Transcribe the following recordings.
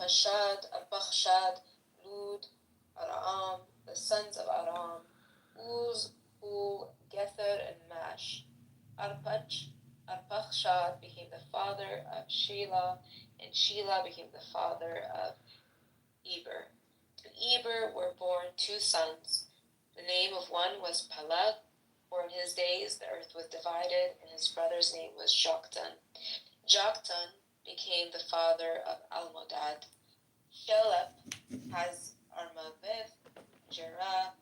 Arpashad, Arpachshad, Lud, Aram, the sons of Aram, Uz, Hul, Gether, and Mash. Arpachshad became the father of Shelah, and Shelah became the father of Eber. To Eber were born two sons. The name of one was Peleg, for in his days the earth was divided, and his brother's name was Joktan. Joktan became the father of Almodad. Shelep has Armaveth, Jerah,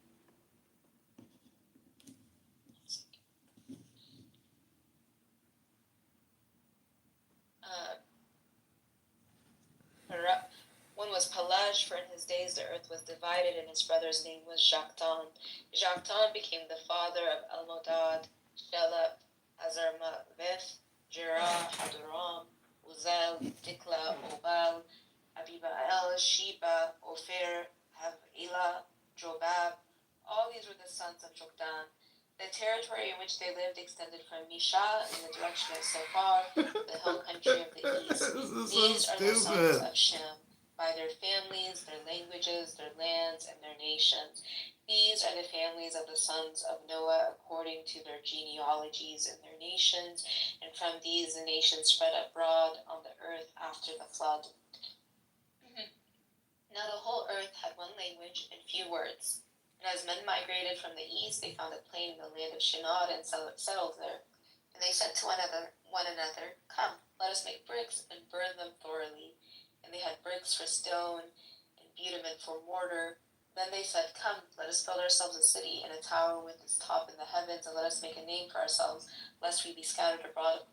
one was Pelaj, for in his days the earth was divided, and his brother's name was Joktan. Joktan became the father of Almodad, Shelep, Hazarmaveth, Jerah, Hadoram, Uzel, Dikla, Obal, Abibael, Sheba, Ophir, Havilah, Jobab. All these were the sons of Joktan. The territory in which they lived extended from Misha in the direction of Sephar, the hill country of the east. These are the sons of Shem, by their families, their languages, their lands, and their nations. These are the families of the sons of Noah according to their genealogies and their nations, and from these the nations spread abroad on the earth after the flood. Now the whole earth had one language and few words. And as men migrated from the east, they found a plain in the land of Shinar and settled there. And they said to one another, "Come, let us make bricks and burn them thoroughly." And they had bricks for stone and bitumen for mortar. Then they said, "Come, let us build ourselves a city and a tower with its top in the heavens, and let us make a name for ourselves, lest we be scattered abroad."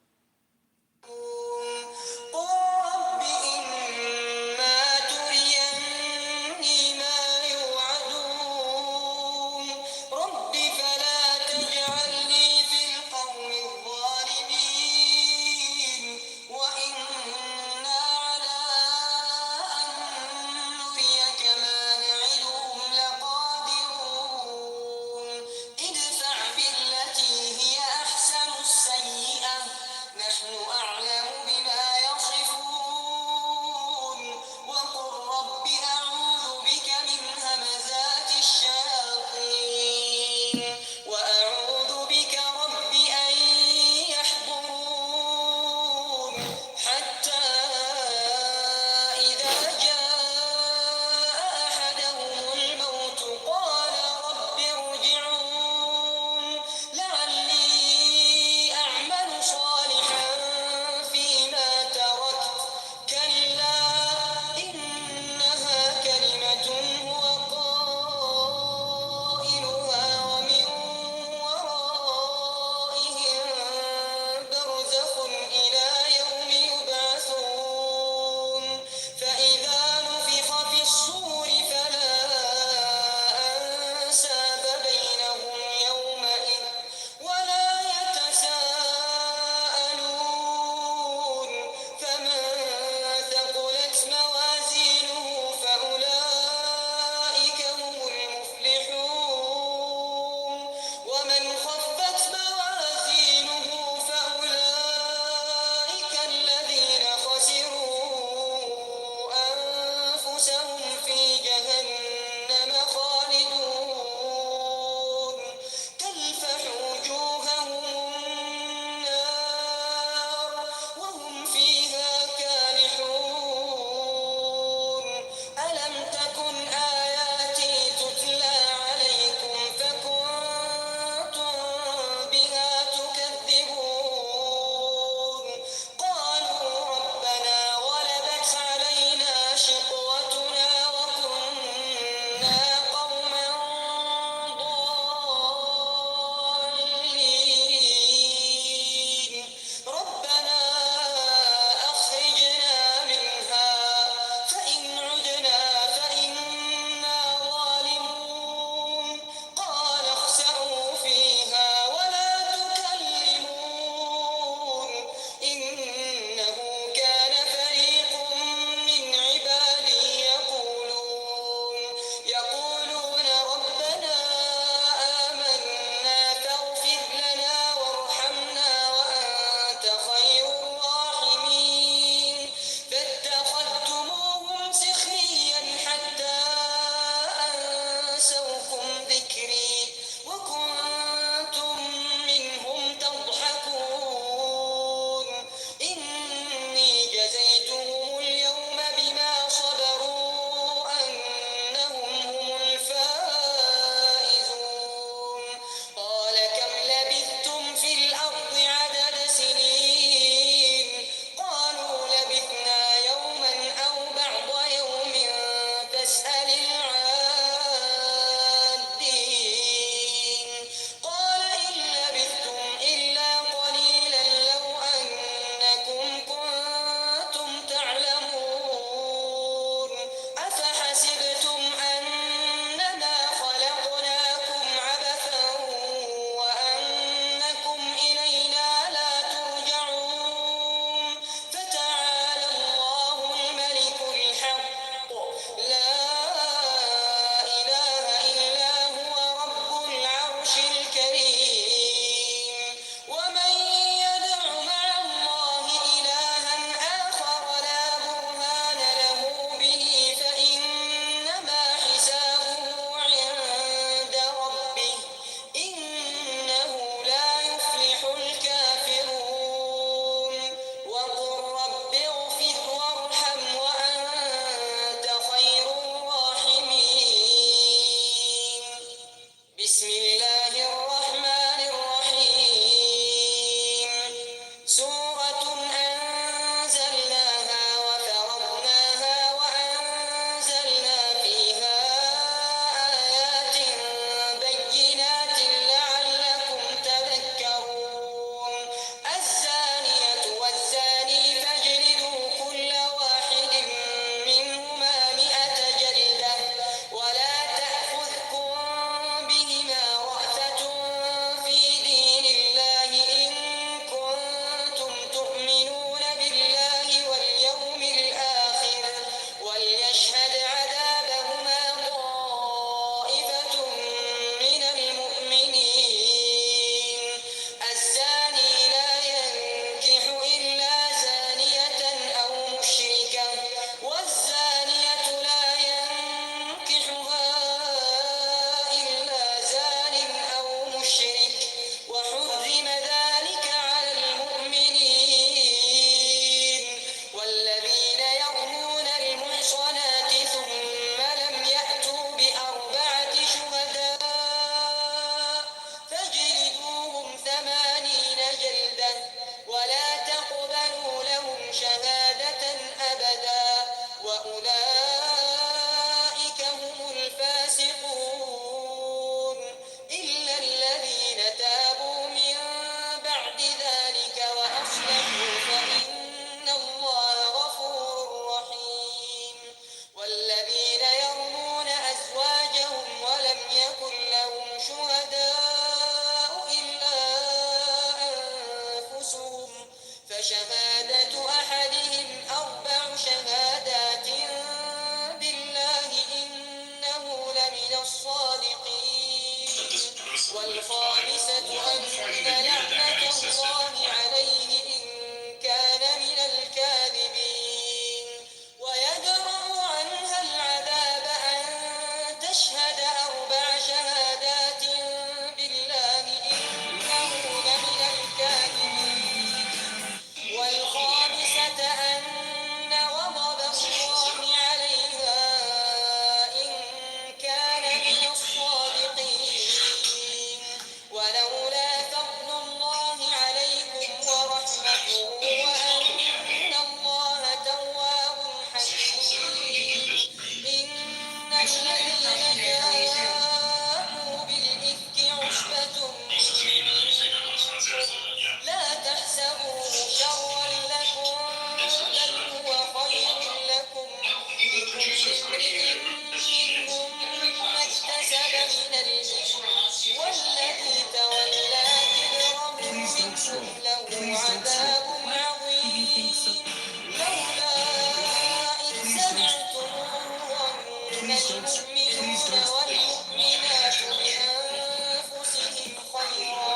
المؤمنون والمؤمنات بأنفسهم خيرا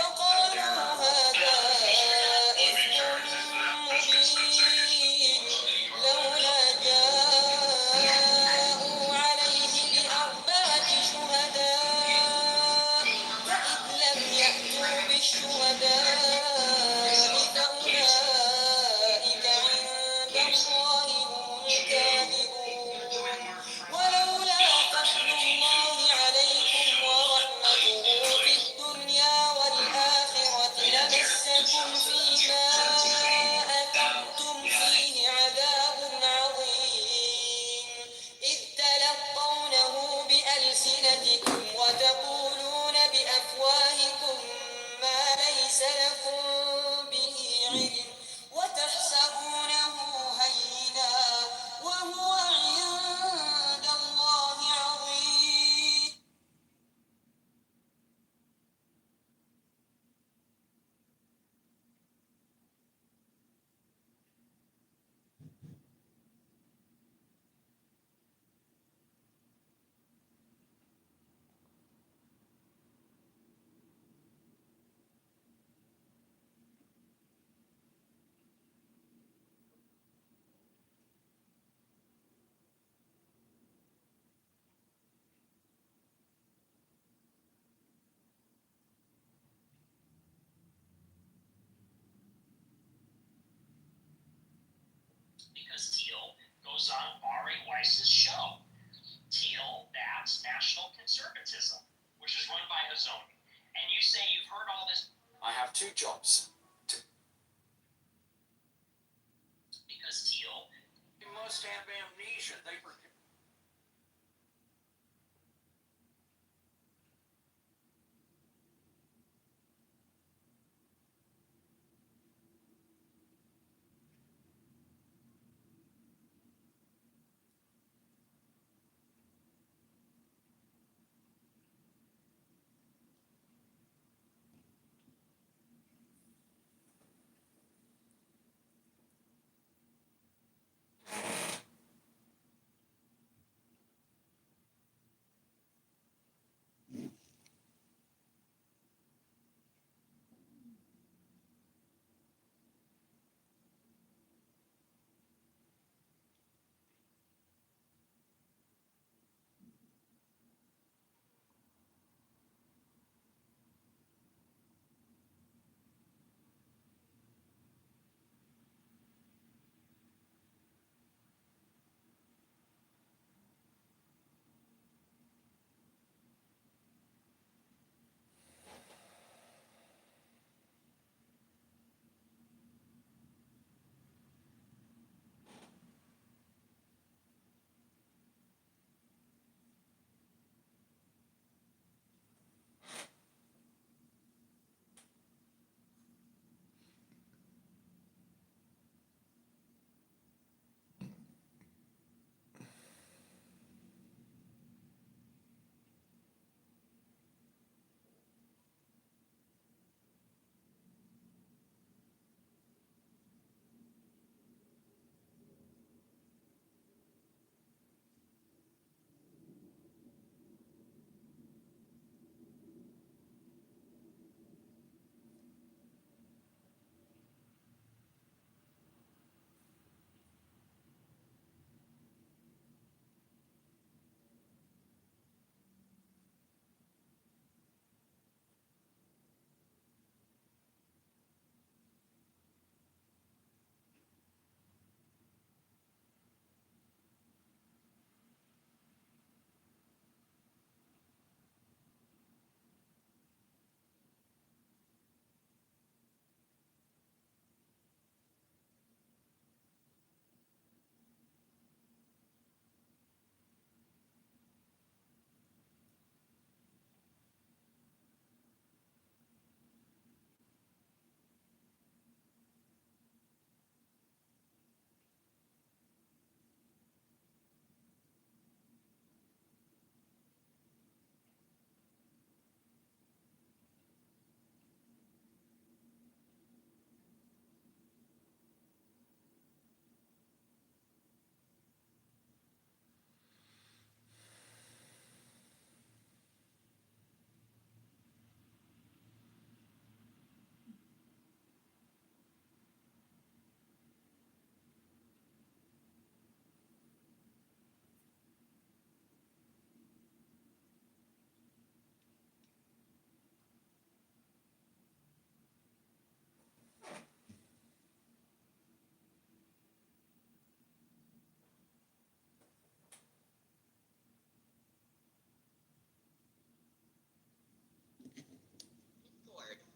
وقالوا هذا إفك مبين لولا جاءوا عليه بأربعة شهداء فإذ لم يأتوا بالشهداء فأولئك عند الله هم الكاذبون ولولا فضل الله عليكم ورحمته في الدنيا والآخرة لمسكم فيما أفضتم فيه عذاب عظيم إذ تلقونه بألسنتكم وتقولون بأفواهكم ما ليس لكم به علم وتحسبونه هينا وهو عند الله عظيم. Because Teal goes on Ari Weiss's show. Teal backs national conservatism, which is run by Hazoni. And you say you've heard all this. I have two jobs. Because Teal must have amnesia. They were.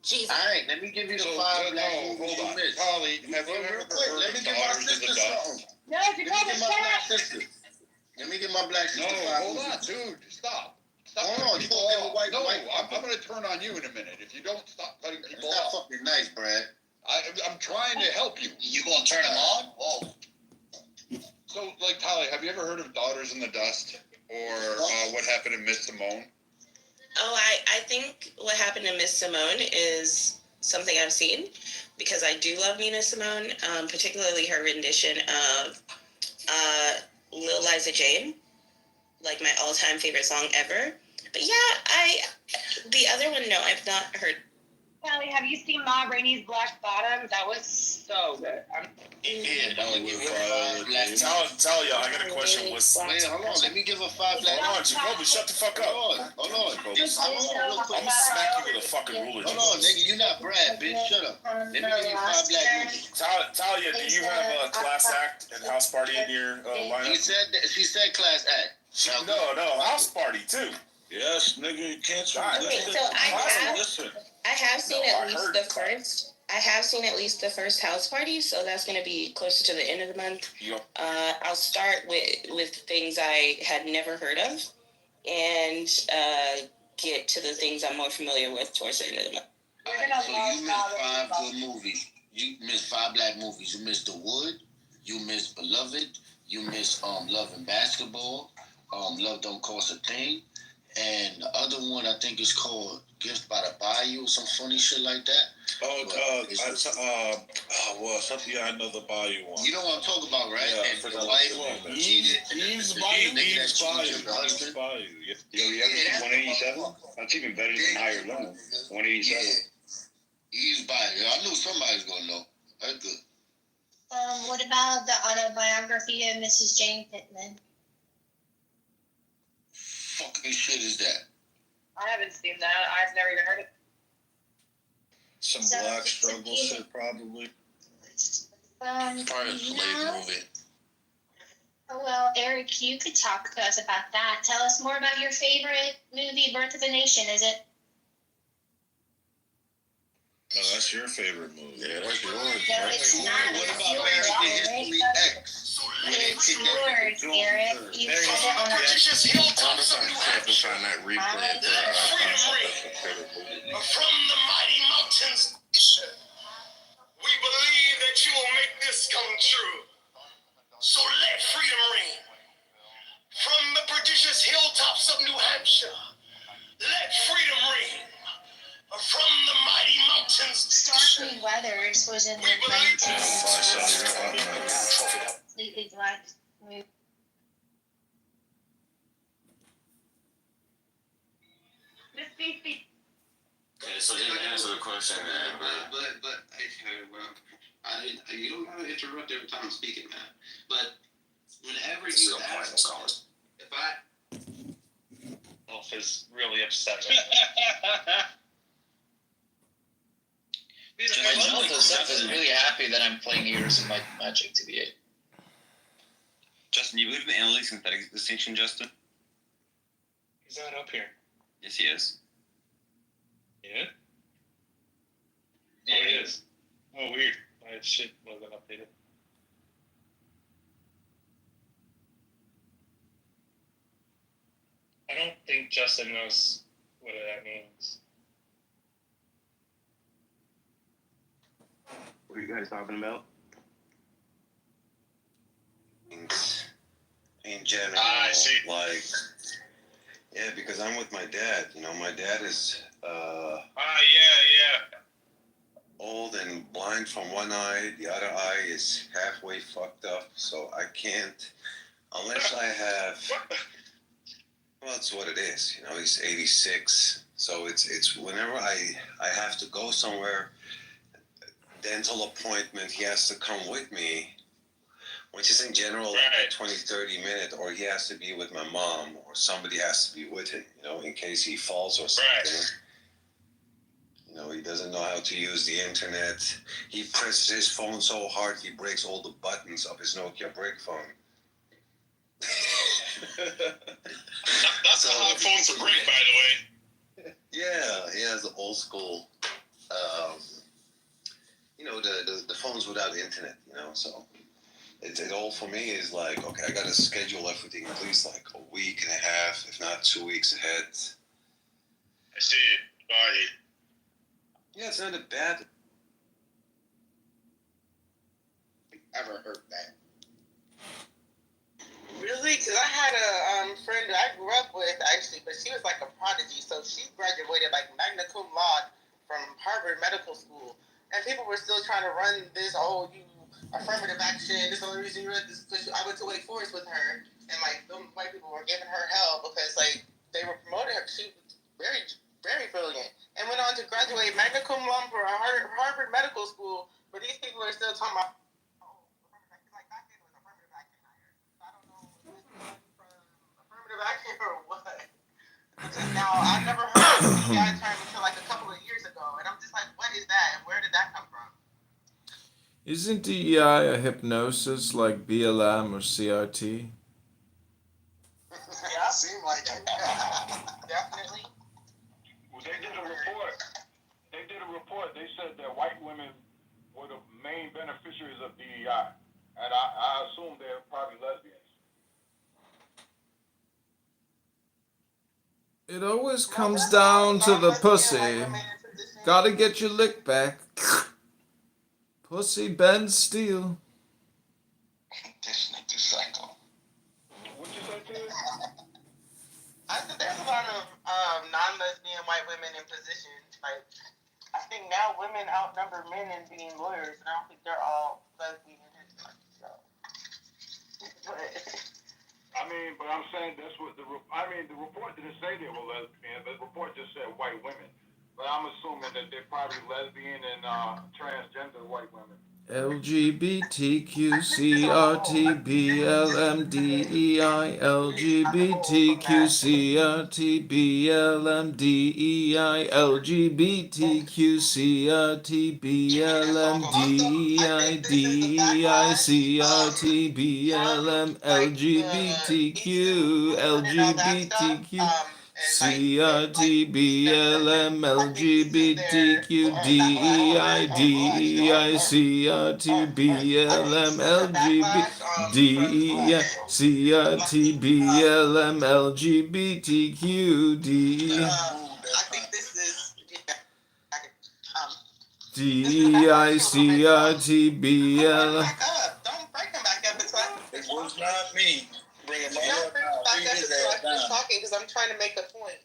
Jesus. All right, let me give you the 5 black movies you missed. Polly, have you ever heard Let me give my sister something. No, Let me give my black sister. Let me give my black sister 5 hold movies. on, dude. Stop. Hold on, you gonna give a white? No, white I'm gonna turn on you in a minute. If you don't stop cutting people That's off. not fucking nice, Brad. I'm trying to help you. You gonna turn them on? Oh. So, like, Polly, have you ever heard of Daughters in the Dust? Or What Happened to Miss Simone? Oh, I think What Happened to Miss Simone is something I've seen because I do love Nina Simone, particularly her rendition of Lil Liza Jane, like my all-time favorite song ever. But yeah, the other one, no, I've not heard. Callie, have you seen Ma Rainey's Black Bottom? That was so good. Yeah, Tell y'all, I got a question. Wait, hold on. Let me give her 5 black. Hold on, Jacoby, shut the fuck up. Hold on. I'm gonna smack you with a fucking ruler. Hold on, nigga. You not Brad, bitch. Shut up. Let me give you 5 black movies. Talia, do you have a class act and house party in your lineup? She said class act. No, house party too. Yes, nigga, you can't try. Okay, so I have seen at least the first. I have seen at least the first house party, so that's going to be closer to the end of the month. Yep. I'll start with things I had never heard of, and get to the things I'm more familiar with towards the end of the month. Alright, so you missed 5 good movies. You missed 5 black movies. You missed The Wood. You missed Beloved. You missed Love and Basketball. Love Don't Cost a Thing. And the other one I think is called Gift by the Bayou or some funny shit like that. Something I know the Bayou one. You know what I'm talking about, right? Yeah, and the wife cheated. Eve's Bayou. You ever seen 187? That's even better than Higher Limit. 187. Eve's Bayou. I knew somebody was gonna know. That's good. What about the autobiography of Mrs. Jane Pittman? Fucking shit is that? I haven't seen that. I've never even heard of it. Some So black it's struggle shit, probably. Probably a slave movie. Oh, well, Eric, you could talk to us about that. Tell us more about your favorite movie, Birth of a Nation. Is it? No, that's your favorite movie. Yeah, that's yours. No, it's not. What It's about yours, American History Eric. X? It's yours, Eric. You said it on our... Find that replay of From the mighty mountains, we believe that you will make this come true. So let freedom ring. From the prodigious hilltops of New Hampshire, let freedom ring. From the mighty mountains, Starkly Weathers was in the 1960s. Completely black movie. Okay, so didn't answer the question, man. You don't gotta interrupt every time I'm speaking, man. But whenever you ask, if I is really upset. Seth is really happy that I'm playing Heroes of Might and Magic to the 8. Justin, you believe in the analytic synthetic distinction, Justin? He's not up here. Yes, he is. Yeah? Oh, he is. Oh, weird. My shit wasn't updated. I don't think Justin knows what that means. What are you guys talking about? In general, I see. like, yeah, because I'm with my dad. You know, my dad is Yeah. old and blind from one eye. The other eye is halfway fucked up, so I can't, unless I have. Well, it's what it is. You know, he's 86, so it's whenever I have to go somewhere, dental appointment, he has to come with me, which is in general like a 20-30 minute, or he has to be with my mom, or somebody has to be with him, you know, in case he falls or something. Right. You know, he doesn't know how to use the internet. He presses his phone so hard he breaks all the buttons of his Nokia brick phone. That's a hard phone to break, by the way. Yeah, he has the old school the phones without internet, so it all for me is like, okay, I got to schedule everything at least like a week and a half, if not 2 weeks ahead. I see it. Body. Yeah, it's not a bad. Ever heard that? Really? Because I had a friend that I grew up with, actually, but she was like a prodigy. So she graduated like magna cum laude from Harvard Medical School. And people were still trying to run this, you affirmative action. This is the only reason you read this. I went to Wake Forest with her, and like, them white people were giving her hell because like they were promoting her. She was very, very brilliant and went on to graduate magna cum laude from Harvard Medical School. But these people are still talking about. Action or what? Now, I never heard of the DEI term until like a couple of years ago, and I'm just like, what is that, and where did that come from? Isn't DEI a hypnosis like BLM or CRT? Yeah, seemed like it. Definitely. Well, they did a report. They said that white women were the main beneficiaries of DEI, and I assume they're probably lesbians. It always comes down to the pussy. Gotta get your lick back. Pussy bends steel. This nigga psycho. What you say, kid? I said there's a lot of non-lesbian white women in positions. Like, I think now women outnumber men in being lawyers, and I don't think they're all lesbian. So. But I'm saying that's what the report didn't say they were lesbian. The report just said white women. But I'm assuming that they're probably lesbian and transgender white women. LGBTQCRTBLMDEI LGBTQCRTBLMDEI LGBTQCRTBLMDEI DEICRTBLM LGBTQ LGBTQ CRTBLM LGBTQ DEI DEI CRTBLM LGBT DEI CRTBLM LGBTQ DEI I think this is DEI CRTBLM. Don't break him back up. It's like It was not me. Bring him back up. Talking because I'm trying to make a point.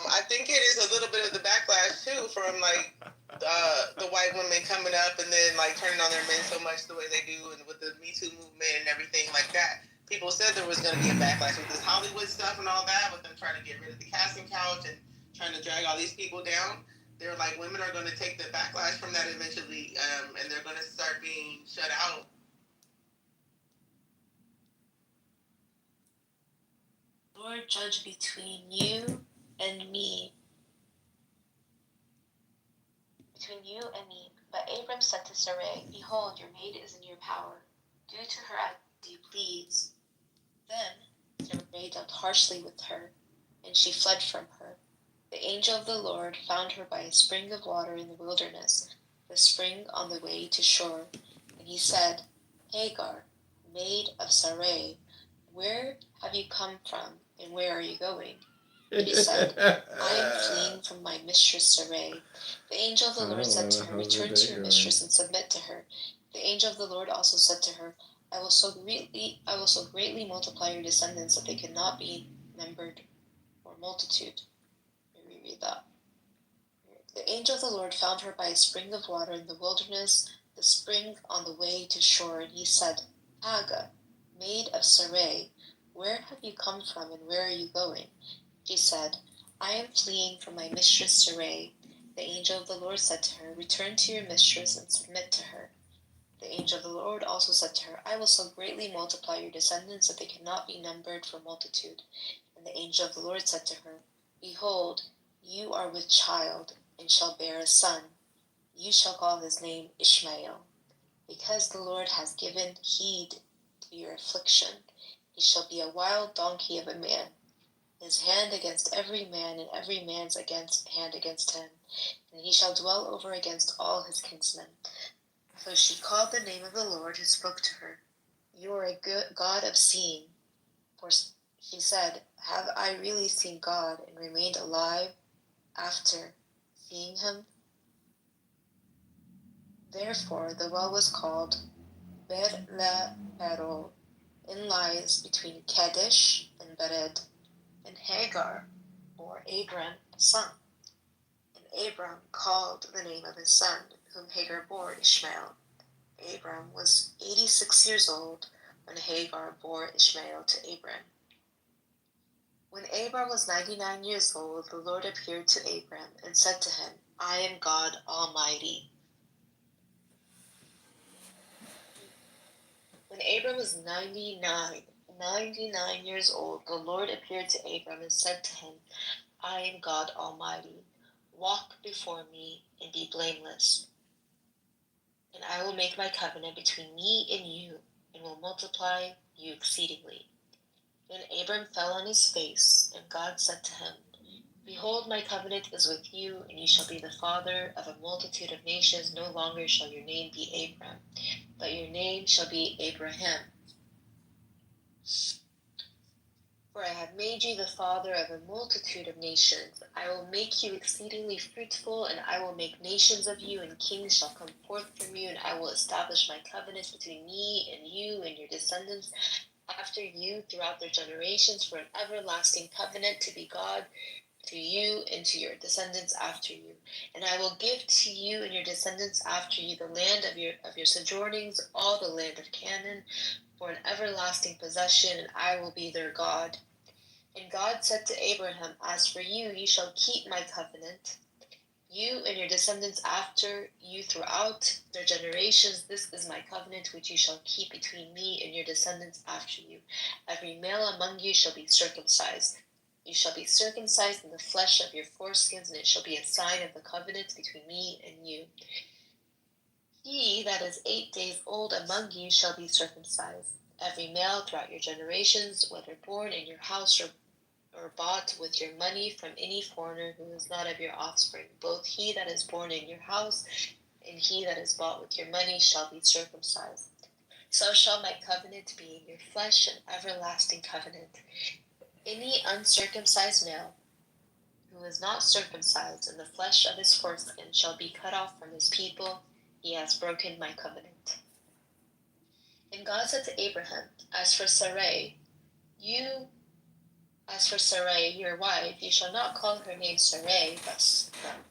I think it is a little bit of the backlash too from like the white women coming up and then like turning on their men so much the way they do, and with the Me Too movement and everything like that. People said there was going to be a backlash with this Hollywood stuff and all that, with them trying to get rid of the casting couch and trying to drag all these people down. They're like, women are going to take the backlash from that eventually, and they're going to start being shut out. Lord, judge between you and me. But Abram said to Sarai, behold, your maid is in your power. Do to her as you please. Then Sarai dealt harshly with her, and she fled from her. The angel of the Lord found her by a spring of water in the wilderness, the spring on the way to shore. And he said, Hagar, maid of Sarai, where have you come from, and where are you going? She said, I am fleeing from my mistress Sarai. The angel of the Lord said to her, return to your mistress and submit to her. The angel of the Lord also said to her, I will so greatly multiply your descendants that they cannot be numbered for multitude. Let me reread that. The angel of the Lord found her by a spring of water in the wilderness, the spring on the way to shore, and he said, Hagar, maid of Sarai, where have you come from, and where are you going? She said, I am fleeing from my mistress Sarai. The angel of the Lord said to her, return to your mistress and submit to her. The angel of the Lord also said to her, I will so greatly multiply your descendants that they cannot be numbered for multitude. And the angel of the Lord said to her, behold, you are with child, and shall bear a son. You shall call his name Ishmael. Because the Lord has given heed to your affliction, he shall be a wild donkey of a man. his hand against every man, and every man's hand against him, and he shall dwell over against all his kinsmen. So she called the name of the Lord who spoke to her. You are a good God of seeing. For she said, have I really seen God and remained alive after seeing him? Therefore the well was called Ber-le-Perol, and lies between Kadesh and Bered. And Hagar bore Abram a son. And Abram called the name of his son, whom Hagar bore, Ishmael. Abram was 86 years old when Hagar bore Ishmael to Abram. When Abram was 99 years old, the Lord appeared to Abram and said to him, I am God Almighty. When Abram was 99 years old, the Lord appeared to Abram and said to him, I am God Almighty. Walk before me and be blameless. And I will make my covenant between me and you, and will multiply you exceedingly. Then Abram fell on his face, and God said to him, Behold, my covenant is with you, and you shall be the father of a multitude of nations. No longer shall your name be Abram, but your name shall be Abraham. For I have made you the father of a multitude of nations. I will make you exceedingly fruitful, and I will make nations of you, and kings shall come forth from you, and I will establish my covenant between me and you and your descendants after you throughout their generations for an everlasting covenant to be God to you and to your descendants after you. And I will give to you and your descendants after you the land of your sojournings, all the land of Canaan, for an everlasting possession, and I will be their God. And God said to Abraham, As for you, you shall keep my covenant, you and your descendants after you throughout their generations. This is my covenant which you shall keep between me and your descendants after you. Every male among you shall be circumcised. You shall be circumcised in the flesh of your foreskins, and it shall be a sign of the covenant between me and you. He that is 8 days old among you shall be circumcised. Every male throughout your generations, whether born in your house or bought with your money from any foreigner who is not of your offspring, both he that is born in your house and he that is bought with your money shall be circumcised. So shall my covenant be in your flesh, an everlasting covenant. Any uncircumcised male who is not circumcised in the flesh of his foreskin shall be cut off from his people. He has broken my covenant. And God said to Abraham, As for Sarai, your wife, you shall not call her name Sarai, but Sarah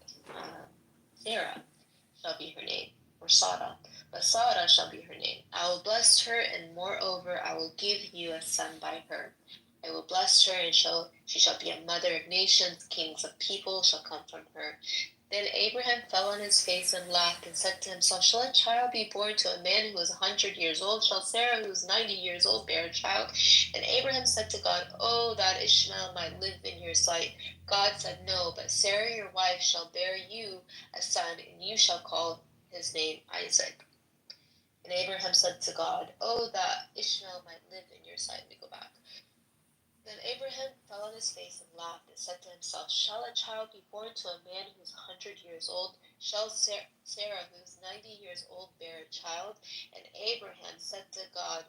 shall be her name, or Sarah, but Sarah shall be her name. I will bless her, and moreover I will give you a son by her. I will bless her, and she shall be a mother of nations. Kings of people shall come from her. Then Abraham fell on his face and laughed, and said to himself, Shall a child be born to a man who is 100 years old? Shall Sarah, who is 90 years old, bear a child? And Abraham said to God, Oh, that Ishmael might live in your sight. God said, No, but Sarah your wife shall bear you a son, and you shall call his name Isaac. And Abraham said to God, Oh, that Ishmael might live in your sight. Let me go back. Then Abraham fell on his face and laughed, and said to himself, Shall a child be born to a man who is 100 years old? Shall Sarah, who is 90 years old, bear a child? And Abraham said to God,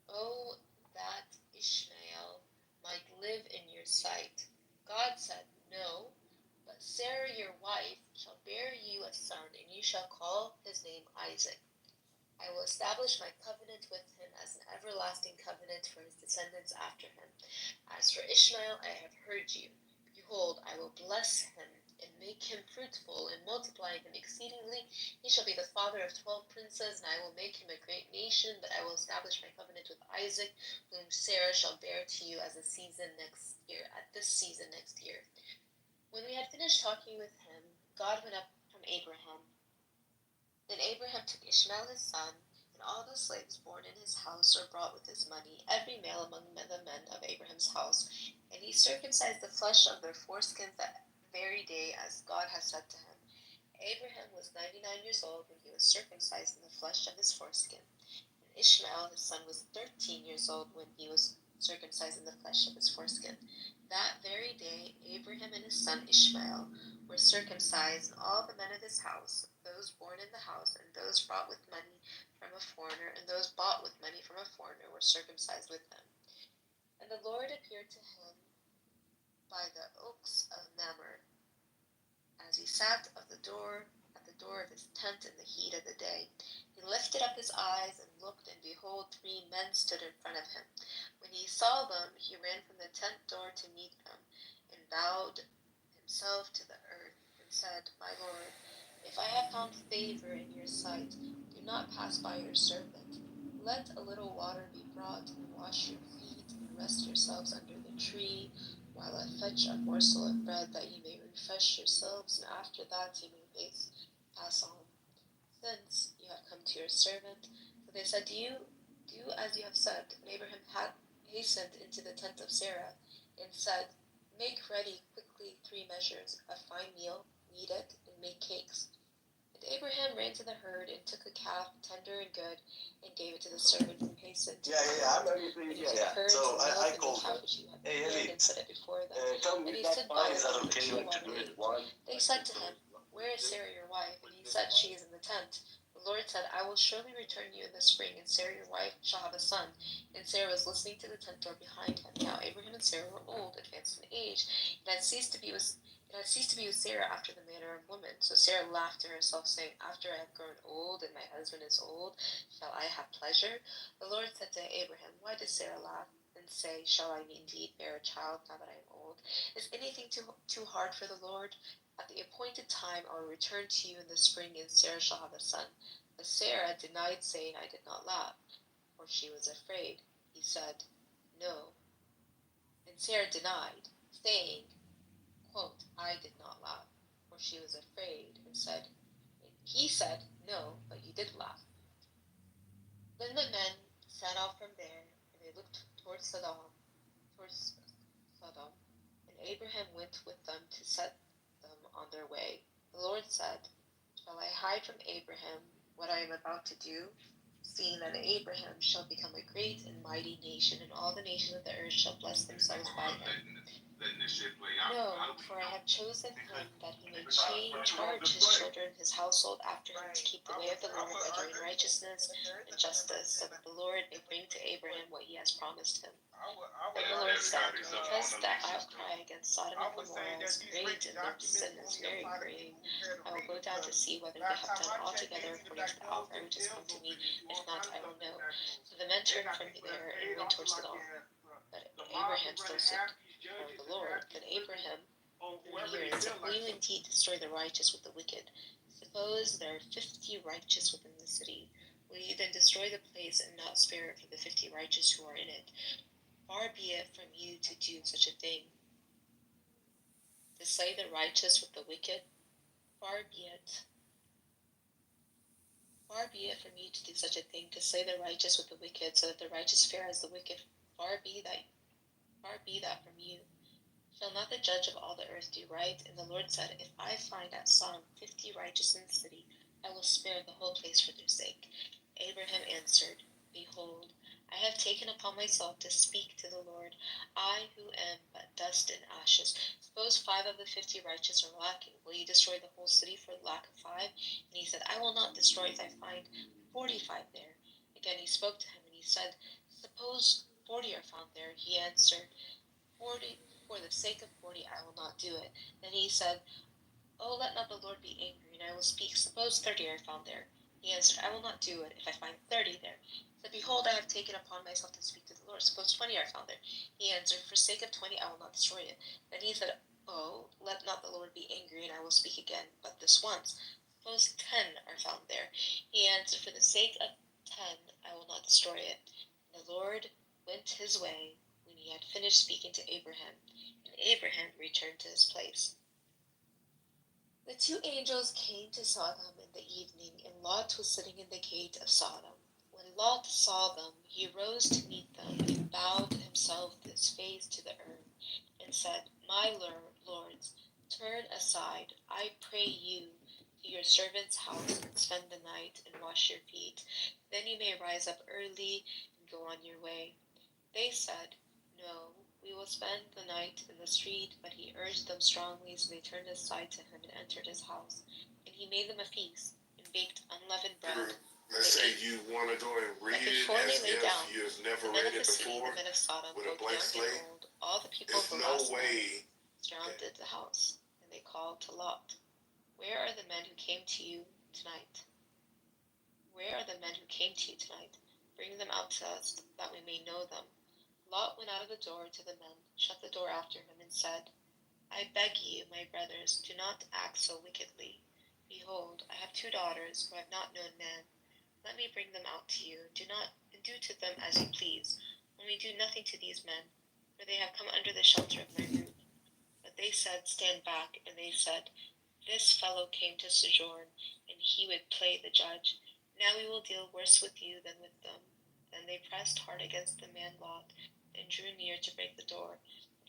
Oh, that Ishmael might live in your sight. God said, No, but Sarah your wife shall bear you a son, and you shall call his name Isaac. I will establish my covenant with him as an everlasting covenant for his descendants after him. As for Ishmael, I have heard you. Behold, I will bless him and make him fruitful and multiply him exceedingly. He shall be the father of 12 princes, and I will make him a great nation. But I will establish my covenant with Isaac, whom Sarah shall bear to you at this season next year. When we had finished talking with him, God went up from Abraham. Then Abraham took Ishmael his son, and all the slaves born in his house or brought with his money, every male among the men of Abraham's house, and he circumcised the flesh of their foreskins that very day, as God had said to him. Abraham was 99 years old when he was circumcised in the flesh of his foreskin. And Ishmael his son was 13 years old when he was circumcising the flesh of his foreskin. That very day, Abraham and his son Ishmael were circumcised, and all the men of his house, those born in the house, and those brought with money from a foreigner, and those bought with money from a foreigner, were circumcised with them. And the Lord appeared to him by the oaks of Mamre, as he sat at the door of his tent in the heat of the day. He lifted up his eyes and looked, and behold, 3 men stood in front of him. When he saw them, he ran from the tent door to meet them, and bowed himself to the earth, and said, My Lord, if I have found favor in your sight, do not pass by your servant. Let a little water be brought, and wash your feet, and rest yourselves under the tree, while I fetch a morsel of bread, that ye may refresh yourselves, and after that ye may pass on, since you have come to your servant. So they said, do as you have said. And Abraham had hastened into the tent of Sarah, and said, Make ready quickly 3 measures of fine meal, knead it, and make cakes. And Abraham ran to the herd, and took a calf, tender and good, and gave it to the servant, who hastened to I'm ready for you. the herds, So and I the called calf him. which you had Hey, prepared, and set it before them. Tell me And he if that's stood by fine. Is that them, and okay? she Like to watered do it it. one? They said to him, Where is Sarah your wife? And he said, She is in the tent. The Lord said, I will surely return you in the spring, and Sarah your wife shall have a son. And Sarah was listening to the tent door behind him. Now Abraham and Sarah were old, advanced in age, and had ceased to be with Sarah after the manner of women. So Sarah laughed to herself, saying, After I have grown old, and my husband is old, shall I have pleasure? The Lord said to Abraham, Why does Sarah laugh, and say, Shall I indeed bear a child now that I am old? Is anything too hard for the Lord? At the appointed time I will return to you in the spring, and Sarah shall have a son. But Sarah denied, saying, I did not laugh, for she was afraid. He said, No. And Sarah denied, saying, quote, I did not laugh, for she was afraid, he said, No, but you did laugh. Then the men set out from there, and they looked towards Sodom, and Abraham went with them to set them on their way. The Lord said, Shall I hide from Abraham what I am about to do? Seeing that Abraham shall become a great and mighty nation, and all the nations of the earth shall bless themselves by him. No, for I have chosen him that he may charge his children, his household after him, to keep the way of the Lord by doing righteousness and justice, so that the Lord may bring to Abraham what he has promised him. Then the Lord said, Because that outcry against Sodom and Gomorrah is great, and their sin is very grave, I will go down to see whether they have done altogether according to the outcry which has come to me. If not, I will know. So the men turned from there and went towards Sodom. But Abraham still stood before the Lord. Then Abraham drew near and said, Will you indeed destroy the righteous with the wicked? Suppose there are 50 righteous within the city. Will you then destroy the place and not spare it for the 50 righteous who are in it? Far be it from you to do such a thing, to slay the righteous with the wicked. Far be it from you to do such a thing, to slay the righteous with the wicked, so that the righteous fare as the wicked. Far be that from you. Shall not the judge of all the earth do right? And the Lord said, If I find at Sodom 50 righteous in the city, I will spare the whole place for their sake. Abraham answered, Behold, I have taken upon myself to speak to the Lord, I who am but dust and ashes. Suppose 5 of the 50 righteous are lacking. Will you destroy the whole city for the lack of 5? And he said, I will not destroy if I find 45 there. Again he spoke to him, and he said, Suppose 40 are found there. He answered, 40, for the sake of 40 I will not do it. Then he said, Oh, let not the Lord be angry, and I will speak. Suppose 30 are found there. He answered, I will not do it if I find 30 there. He said, Behold, I have taken upon myself to speak to the Lord. Suppose 20 are found there. He answered, For sake of 20 I will not destroy it. Then he said, Oh, let not the Lord be angry, and I will speak again, but this once. Suppose 10 are found there. He answered, For the sake of 10 I will not destroy it. And the Lord went his way when he had finished speaking to Abraham, and Abraham returned to his place. The 2 angels came to Sodom in the evening, and Lot was sitting in the gate of Sodom. When Lot saw them, he rose to meet them, and bowed himself with his face to the earth, and said, My lords, turn aside, I pray you, to your servant's house, and spend the night, and wash your feet. Then you may rise up early and go on your way. They said, No, we will spend the night in the street. But he urged them strongly, so they turned aside to him and entered his house. And he made them a feast and baked unleavened bread. Let's say you want to go and read it as if you've never read it before The men of Sodom, with a both blank young slate. and old, all the people of There's the no last way. surrounded the house, and they called to Lot, "Where are the men who came to you tonight? Where are the men who came to you tonight? Bring them out to us, that we may know them." Lot went out of the door to the men, shut the door after him, and said, "I beg you, my brothers, do not act so wickedly. Behold, I have 2 daughters who have not known man. Let me bring them out to you. And do to them as you please. Only do nothing to these men, for they have come under the shelter of my roof." But they said, "Stand back." And they said, "This fellow came to sojourn, and he would play the judge. Now we will deal worse with you than with them." Then they pressed hard against the man Lot, and drew near to break the door.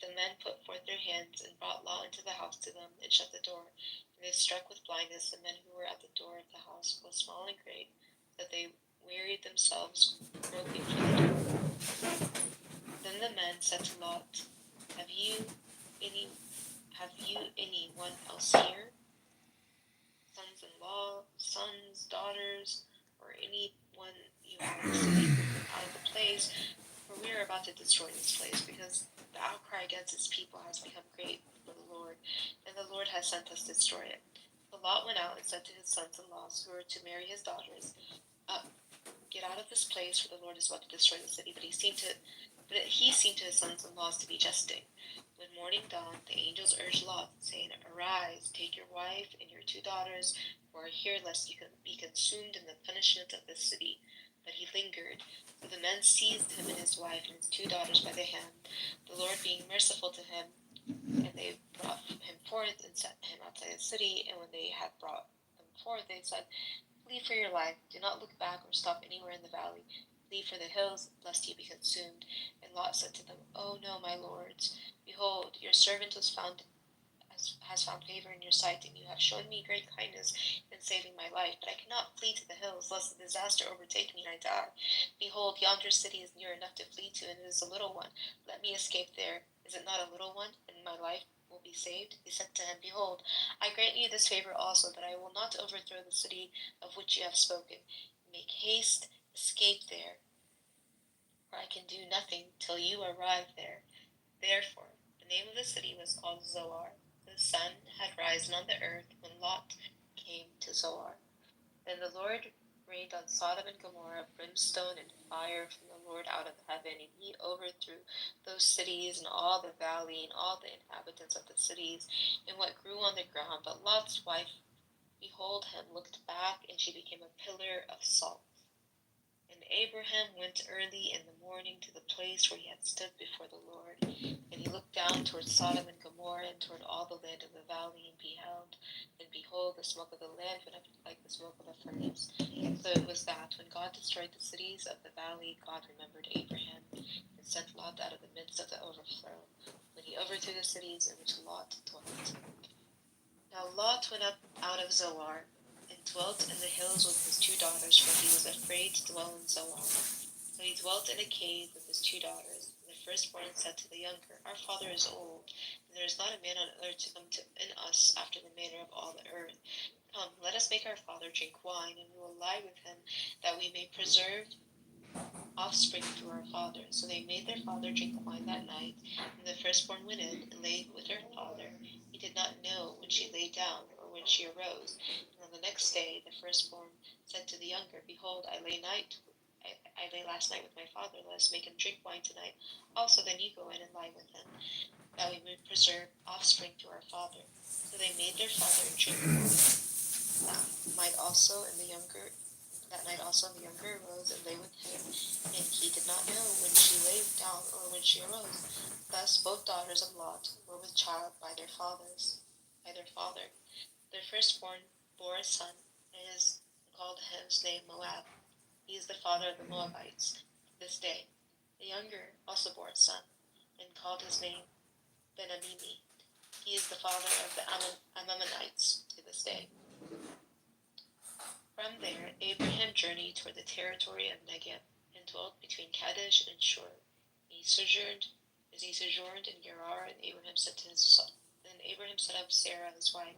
The men put forth their hands, and brought Lot into the house to them, and shut the door. And they struck with blindness the men who were at the door of the house, both small and great, that they wearied themselves groping for the door. Then the men said to Lot, Have you anyone else here? Sons-in-law, sons, daughters, or anyone you have out of the place? For we are about to destroy this place, because the outcry against its people has become great for the Lord, and the Lord has sent us to destroy it. So Lot went out and said to his sons-in-law, who were to marry his daughters, "Get out of this place, for the Lord is about to destroy the city." But he seemed to his sons-in-law to be jesting. When morning dawned, the angels urged Lot, saying, "Arise, take your wife and your 2 daughters, who are here, lest you be consumed in the punishment of this city." But he lingered. So the men seized him and his wife and his 2 daughters by the hand, the Lord being merciful to him. And they brought him forth and set him outside the city. And when they had brought them forth, they said, "Flee for your life. Do not look back or stop anywhere in the valley. Flee for the hills, lest you be consumed." And Lot said to them, "Oh no, my lords. Behold, your servant has found favor in your sight, and you have shown me great kindness in saving my life. But I cannot flee to the hills, lest the disaster overtake me and I die. Behold, yonder city is near enough to flee to, and it is a little one. Let me escape there. Is it not a little one, and my life will be saved?" He said to him, "Behold, I grant you this favor also, that I will not overthrow the city of which you have spoken. Make haste, escape there, for I can do nothing till you arrive there." Therefore, the name of the city was called Zoar. The sun had risen on the earth when Lot came to Zoar. Then the Lord rained on Sodom and Gomorrah brimstone and fire from the Lord out of heaven, and he overthrew those cities and all the valley and all the inhabitants of the cities and what grew on the ground. But Lot's wife, behold him, looked back, and she became a pillar of salt. And Abraham went early in the morning to the place where he had stood before the Lord. And he looked down toward Sodom and Gomorrah and toward all the land of the valley, and beheld, and behold, the smoke of the land went up like the smoke of a furnace. And so it was that, when God destroyed the cities of the valley, God remembered Abraham, and sent Lot out of the midst of the overflow, when he overthrew the cities in which Lot dwelt. Now Lot went up out of Zoar, and dwelt in the hills with his 2 daughters, for he was afraid to dwell in Zoar. So he dwelt in a cave with his 2 daughters. And the firstborn said to the younger, "Our father is old, and there is not a man on earth to come in us after the manner of all the earth. Come, let us make our father drink wine, and we will lie with him, that we may preserve offspring through our father." So they made their father drink wine that night, and the firstborn went in and lay with her father. He did not know when she lay down or when she arose. And on the next day the firstborn said to the younger, "Behold, I lay last night with my father. Let us make him drink wine tonight also. Then you go in and lie with him, that we may preserve offspring through our father." So they made their father drink wine that night also, and the younger arose and lay with him, and he did not know when she lay down or when she arose. Thus both daughters of Lot were with child by their father. Their firstborn bore a son, and called his name Moab. He is the father of the Moabites to this day. The younger also bore a son, and called his name Ben-ammi. He is the father of the Ammonites to this day. From there Abraham journeyed toward the territory of Negev, and dwelt between Kadesh and Shur. He sojourned as he sojourned in Gerar, and Abraham said of Sarah his wife,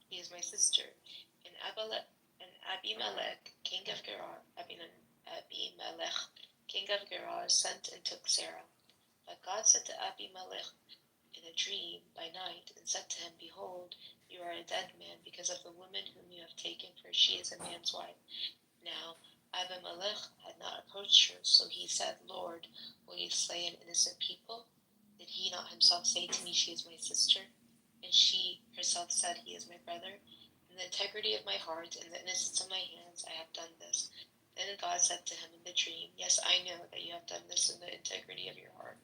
"He is my sister." And Abimelech, king of Gerar, sent and took Sarah. But God said to Abimelech in a dream by night, and said to him, "Behold, you are a dead man because of the woman whom you have taken, for she is a man's wife." Now Abimelech had not approached her, so he said, "Lord, will you slay an innocent people? Did he not himself say to me, 'She is my sister'?" And she herself said, "He is my brother." In the integrity of my heart and the innocence of my hands, I have done this. Then God said to him in the dream, "Yes, I know that you have done this in the integrity of your heart,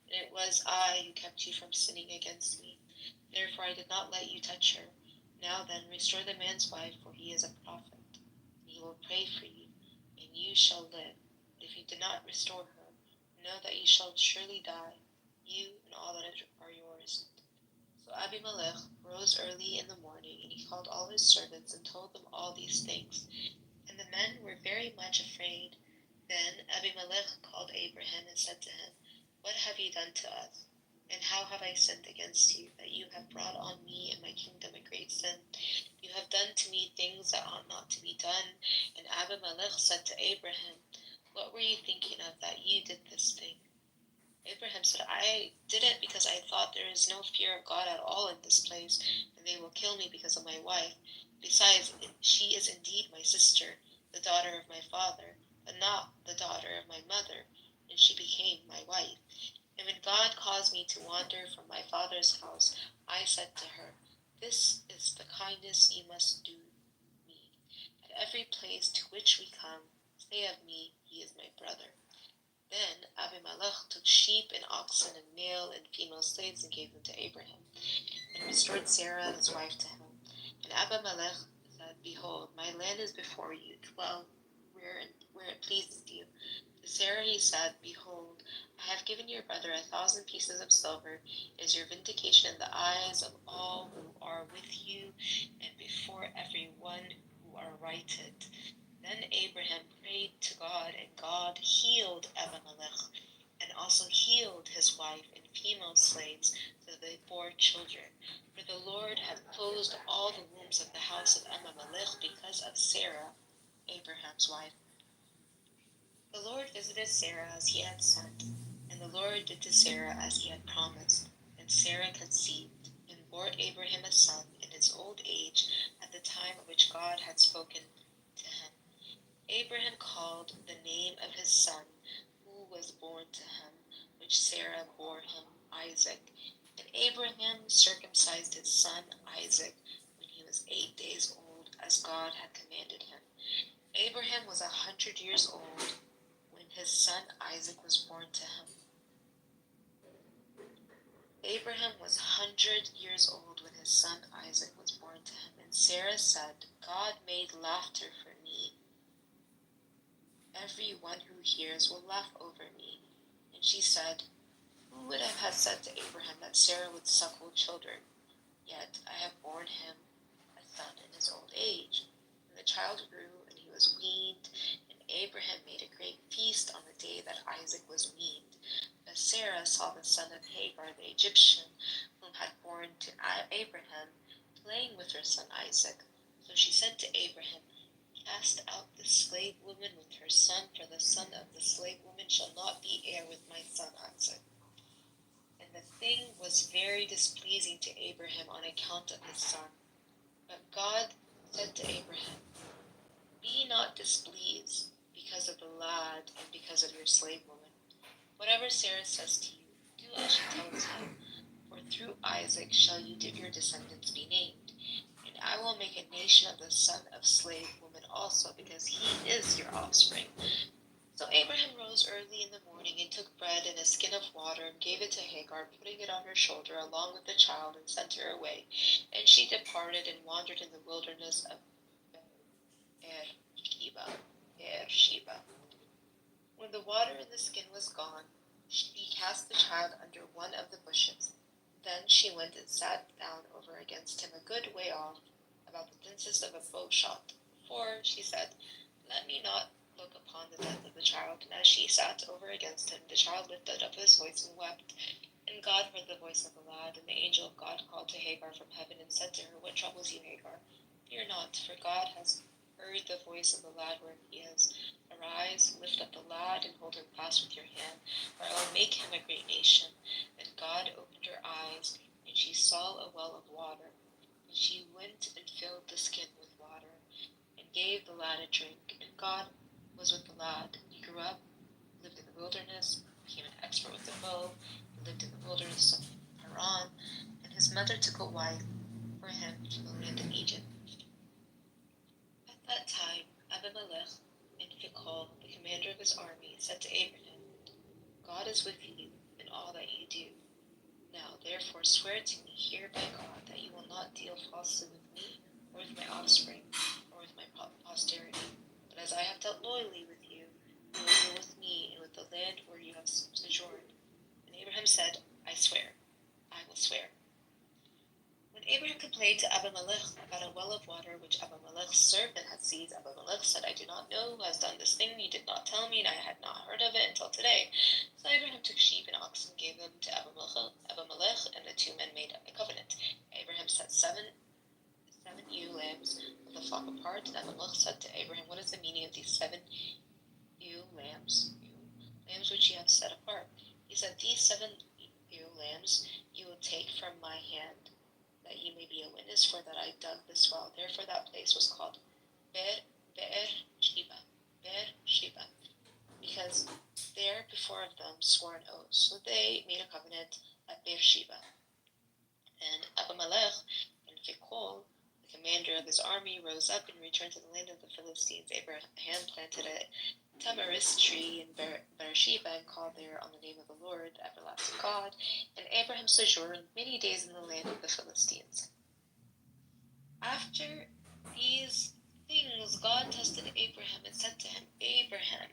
and it was I who kept you from sinning against me. Therefore I did not let you touch her. Now then, restore the man's wife, for he is a prophet. He will pray for you, and you shall live. But if you do not restore her, know that you shall surely die, you and all that are yours." So Abimelech rose early in the morning, and he called all his servants and told them all these things. And the men were very much afraid. Then Abimelech called Abraham and said to him, "What have you done to us? And how have I sinned against you, that you have brought on me and my kingdom a great sin? You have done to me things that ought not to be done." And Abimelech said to Abraham, "What were you thinking of that you did this thing?" Abraham said, "I did it because I thought there is no fear of God at all in this place, and they will kill me because of my wife. Besides, she is indeed my sister, the daughter of my father, but not the daughter of my mother, and she became my wife. And when God caused me to wander from my father's house, I said to her, 'This is the kindness you must do me. At every place to which we come, say of me, he is my brother.' Then Abimelech took sheep and oxen and male and female slaves and gave them to Abraham, and restored Sarah his wife to him. And Abimelech said, 'Behold, my land is before you, dwell where it pleases you.' To Sarah he said, 'Behold, I have given your brother 1,000 pieces of silver. It is your vindication in the eyes of all who are with you, and before every one who are righted.' Then Abraham prayed to God, and God healed Abimelech, and also healed his wife and female slaves, so that they bore children. For the Lord had closed all the wombs of the house of Abimelech because of Sarah, Abraham's wife. The Lord visited Sarah as he had said, and the Lord did to Sarah as he had promised. And Sarah conceived, and bore Abraham a son in his old age, at the time of which God had spoken to him. Abraham called the name of his son, who was born to him, which Sarah bore him, Isaac. And Abraham circumcised his son Isaac when he was 8 days old, as God had commanded him. Abraham was 100 years old when his son Isaac was born to him. Abraham was 100 years old when his son Isaac was born to him. And Sarah said, "God made laughter for me. Every one who hears will laugh over me." And she said, "Who would have said to Abraham that Sarah would suckle children? Yet I have borne him a son in his old age." And the child grew, and he was weaned, and Abraham made a great feast on the day that Isaac was weaned. But Sarah saw the son of Hagar the Egyptian, whom had borne to Abraham, playing with her son Isaac. So she said to Abraham, "Cast out the slave woman with her son, for the son of the slave woman shall not be heir with my son Isaac." And the thing was very displeasing to Abraham on account of his son. But God said to Abraham, "Be not displeased because of the lad and because of your slave woman. Whatever Sarah says to you, do as she tells you, for through Isaac shall your descendants be named. And I will make a nation of the son of slave woman also, because he is your offspring." So Abraham rose early in the morning and took bread and a skin of water and gave it to Hagar, putting it on her shoulder along with the child, and sent her away. And she departed and wandered in the wilderness of Beersheba. When the water in the skin was gone, she cast the child under one of the bushes. Then she went and sat down over against him a good way off, about the distance of a bow shot. "For," she said, "let me not look upon the death of the child." And as she sat over against him, the child lifted up his voice and wept. And God heard the voice of the lad, and the angel of God called to Hagar from heaven and said to her, What troubles you, Hagar? Fear not, for God has heard the voice of the lad where he is. Arise, lift up the lad, and hold him fast with your hand, for I will make him a great nation. Then God opened her eyes, and she saw a well of water. And she went and filled the skin with water, and gave the lad a drink. And God was with the lad. He grew up, lived in the wilderness, became an expert with the bow. He lived in the wilderness of Haran, and his mother took a wife for him from the land of Egypt. At that time, Abimelech and Phicol, the commander of his army, said to Abraham, God is with you in all that you do. Now, therefore, swear to me here by God that you will not deal falsely with me, or with my offspring, or with my posterity. But as I have dealt loyally with you, you will deal with me and with the land where you have sojourned. And Abraham said, I swear, I will swear. When Abraham complained to Abimelech about a well of water which Abimelech's servant had seized, Abimelech said, I do not know who has done this thing. You did not tell me, and I had not heard of it until today. So Abraham took sheep and oxen and gave them to Abimelech, and the two men made a covenant. Abraham set seven ewe lambs of the flock apart, and Abimelech said to Abraham, What is the meaning of these 7 ewe lambs? Lambs which you have set apart. He said, These 7 ewe lambs you will take from my hand, that you may be a witness for that I dug this well. Therefore that place was called Be'er Sheba, because there before of them swore an oath. So they made a covenant at Beersheba. And Abimelech and Phicol, the commander of his army, rose up and returned to the land of the Philistines. Abraham planted a tamarisk tree in Beersheba and called there on the name of the Lord, the everlasting God. And Abraham sojourned many days in the land of the Philistines. After these things, God tested Abraham and said to him, Abraham.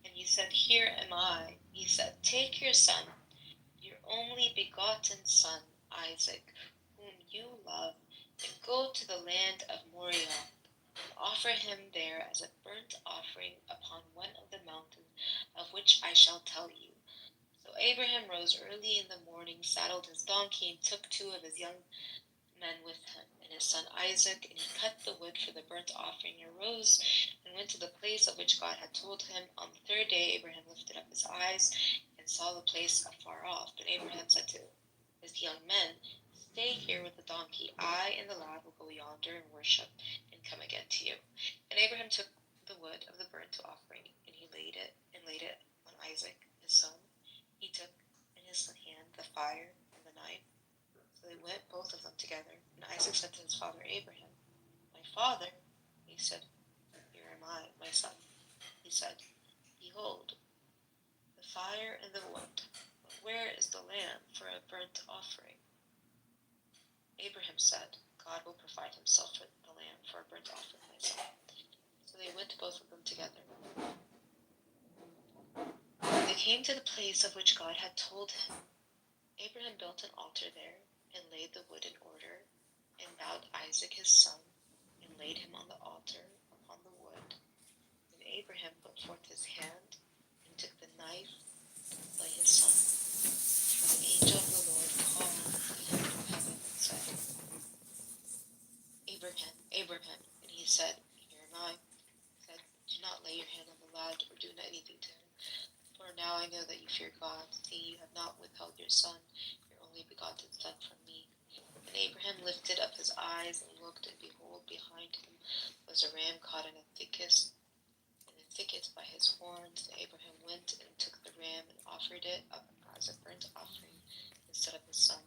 And he said, Here am I. He said, Take your son, your only begotten son, Isaac, whom you love, and go to the land of Moriah, and offer him there as a burnt offering upon one of the mountains of which I shall tell you. So Abraham rose early in the morning, saddled his donkey, and took 2 of his young men with him, and his son Isaac, and he cut the wood for the burnt offering, and arose and went to the place of which God had told him. On the 3rd day Abraham lifted up his eyes and saw the place afar off. Then Abraham said to his young men, Stay here with the donkey. I and the lad will go yonder and worship, and come again to you. And Abraham took the wood of the burnt offering, and he laid it on Isaac his son. He took in his hand the fire and the knife. So they went, both of them together. And Isaac said to his father Abraham, My father? He said, Here am I, my son. He said, Behold, the fire and the wood, but where is the lamb for a burnt offering? Abraham said, God will provide himself for the lamb for a burnt offering, my son. So they went, both of them together. When they came to the place of which God had told him, Abraham built an altar there, and laid the wood in order, and bowed Isaac his son, and laid him on the altar upon the wood. And Abraham put forth his hand, and took the knife to slay his son. And the angel of the Lord called to him from heaven and said, Abraham, Abraham. And he said, Here am I. He said, Do not lay your hand on the lad, or do anything to him. For now I know that you fear God, seeing you have not withheld your son, your only begotten son, from me. And Abraham lifted up his eyes and looked, and behold, behind him was a ram caught in a thicket by his horns. And Abraham went and took the ram and offered it up as a burnt offering instead of his son.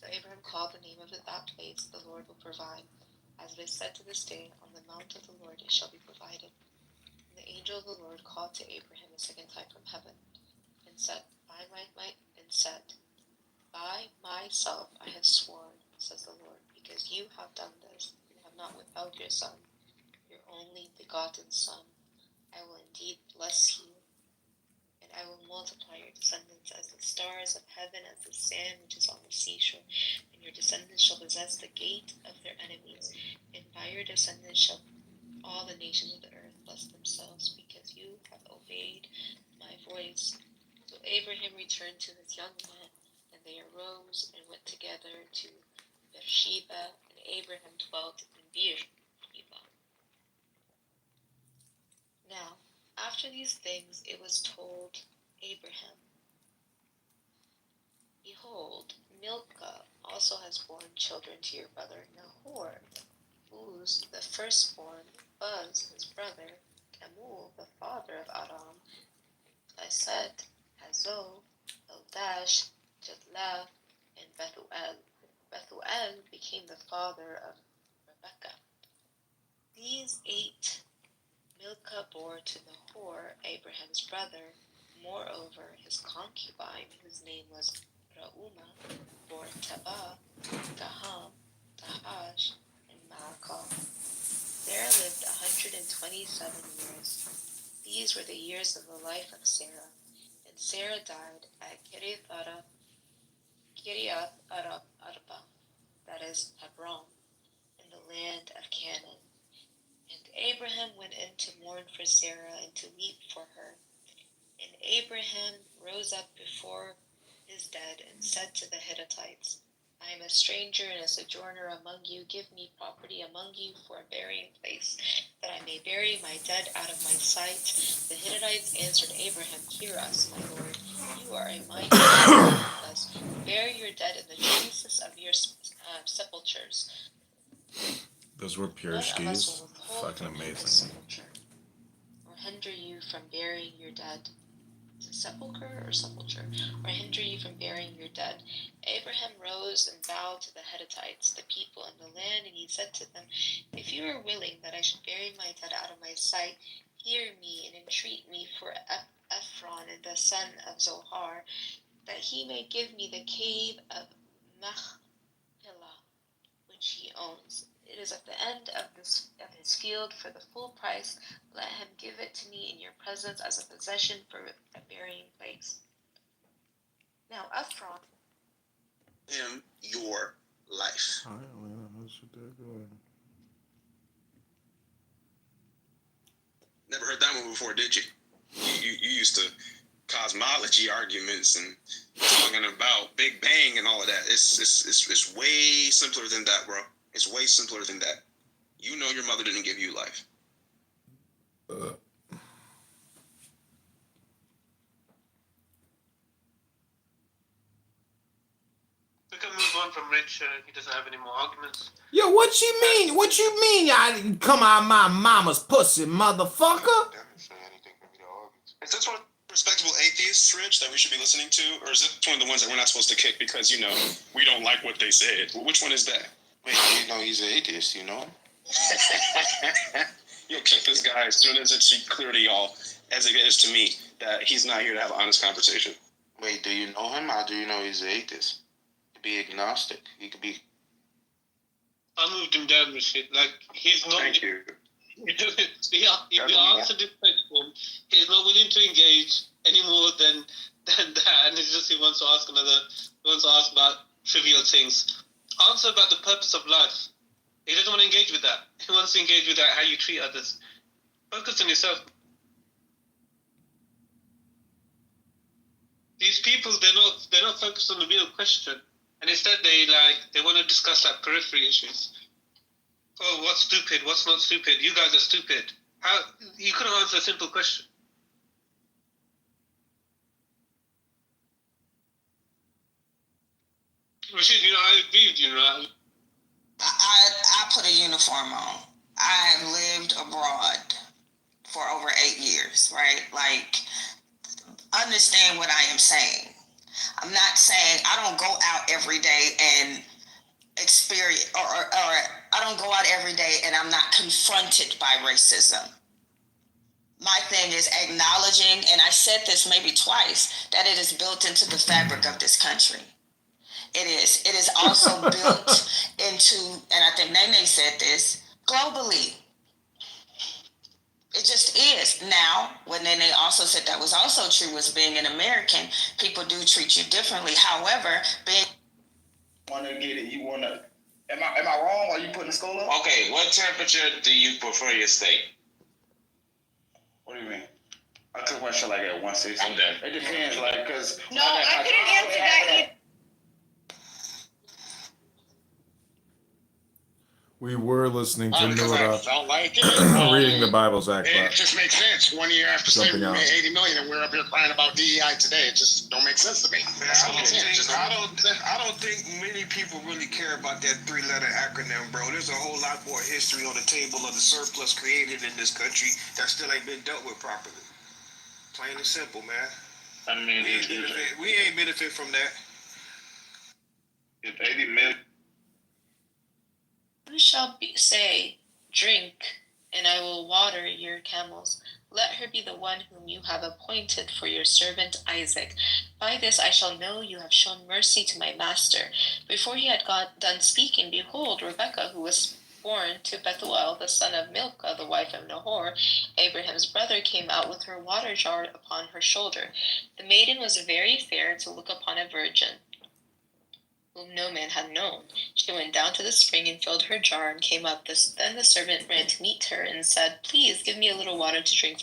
So Abraham called the name of that place, The Lord will provide. As it is said to this day, On the mount of the Lord it shall be provided. And the angel of the Lord called to Abraham a second time from heaven, and said, By myself I have sworn, says the Lord, because you have done this, and have not withheld your son, your only begotten son. I will indeed bless you, and I will multiply your descendants as the stars of heaven, as the sand which is on the seashore. And your descendants shall possess the gate of their enemies, and by your descendants shall all the nations of the earth bless themselves, because you have obeyed my voice. So Abraham returned to his young men, And they arose and went together to Beersheba, and Abraham dwelt in Beersheba. Now, after these things, it was told Abraham, behold, Milcah also has borne children to your brother Nahor. Uz, the firstborn, Buz, his brother, Camul, the father of Aram, Esed, Hazo, Eldash, Jadlaf, and Bethuel. Bethuel became the father of Rebekah. These 8 Milcah bore to Nahor, Abraham's brother. Moreover, his concubine, whose name was Reumah, bore Tebah, Gaham, Tahash, and Maacah. Sarah lived 127 years. These were the years of the life of Sarah. And Sarah died at Kiriath Arba, that is Hebron, in the land of Canaan. And Abraham went in to mourn for Sarah and to weep for her. And Abraham rose up before his dead and said to the Hittites, I am a stranger and a sojourner among you. Give me property among you for a burying place, that I may bury my dead out of my sight. The Hittites answered Abraham, Hear us, my lord. You are a mighty man with us. Bury your dead in the choicest of your sepulchres. Those were pure skis. Fucking amazing. Or hinder you from burying your dead. Sepulchre or sepulture, or hinder you from burying your dead. Abraham rose and bowed to the Hittites, the people in the land, and he said to them, If you are willing that I should bury my dead out of my sight, hear me and entreat me for Ephron and the son of Zohar, that he may give me the cave of Machpelah, which he owns. It is at the end of his field for the full price. Let him give it to me in your presence as a possession for a burying place. Now, Ephron, him your life. Never heard that one before, did you? You used to cosmology arguments and talking about Big Bang and all of that. It's way simpler than that, bro. It's way simpler than that. You know your mother didn't give you life. We can move on from Rich. He doesn't have any more arguments. Yo, what you mean? What you mean? I didn't come out of my mama's pussy, motherfucker. Is this one respectable atheists, Rich, that we should be listening to? Or is it one of the ones that we're not supposed to kick because, you know, we don't like what they said? Which one is that? Wait, you know he's an atheist, you know? You'll kick this guy as soon as it's clear to y'all, as it is to me, that he's not here to have an honest conversation. Wait, do you know him or do you know he's an atheist? He could be agnostic. He could be... I moved him down with shit. Like, he's not... Thank you. He answered this question. He's not willing to engage any more than that, and it's just he wants to ask about trivial things. Answer about the purpose of life. He doesn't want to engage with that. He wants to engage with that, how you treat others. Focus on yourself. These people, they're not focused on the real question, and instead they want to discuss like periphery issues. Oh, what's stupid? What's not stupid? You guys are stupid. How you couldn't answer a simple question? Rashid, I agree with you, right? I put a uniform on. I have lived abroad for over 8 years, right? Like, understand what I am saying. I'm not saying I don't go out every day and experience, or I don't go out every day and I'm not confronted by racism. My thing is acknowledging, and I said this maybe twice, that it is built into the fabric of this country. It is. It is also built into, and I think Nene said this, globally. It just is. Now, what Nene also said that was also true was being an American, people do treat you differently. However, being... Want to get it, you want to... Am I wrong? Are you putting the school up? Okay, what temperature do you prefer your steak? What do you mean? I cook my shit like at 160. I'm done. It depends, like, because... No, I couldn't answer that either. We were listening to Because I Noura felt like it. reading the Bible's Act, It but just makes sense. 1 year after slavery, Jumping we out. made 80 million, and we're up here crying about DEI today. It just don't make sense to me. I don't think many people really care about that 3-letter acronym, bro. There's a whole lot more history on the table of the surplus created in this country that still ain't been dealt with properly. Plain and simple, man. I mean, We ain't benefit from that. If 80 million. Who shall say, drink, and I will water your camels? Let her be the one whom you have appointed for your servant Isaac. By this I shall know you have shown mercy to my master. Before he had done speaking, behold, Rebekah, who was born to Bethuel, the son of Milcah, the wife of Nahor, Abraham's brother, came out with her water jar upon her shoulder. The maiden was very fair to look upon a virgin, whom no man had known. She went down to the spring and filled her jar and came up. Then the servant ran to meet her and said, Please give me a little water to drink from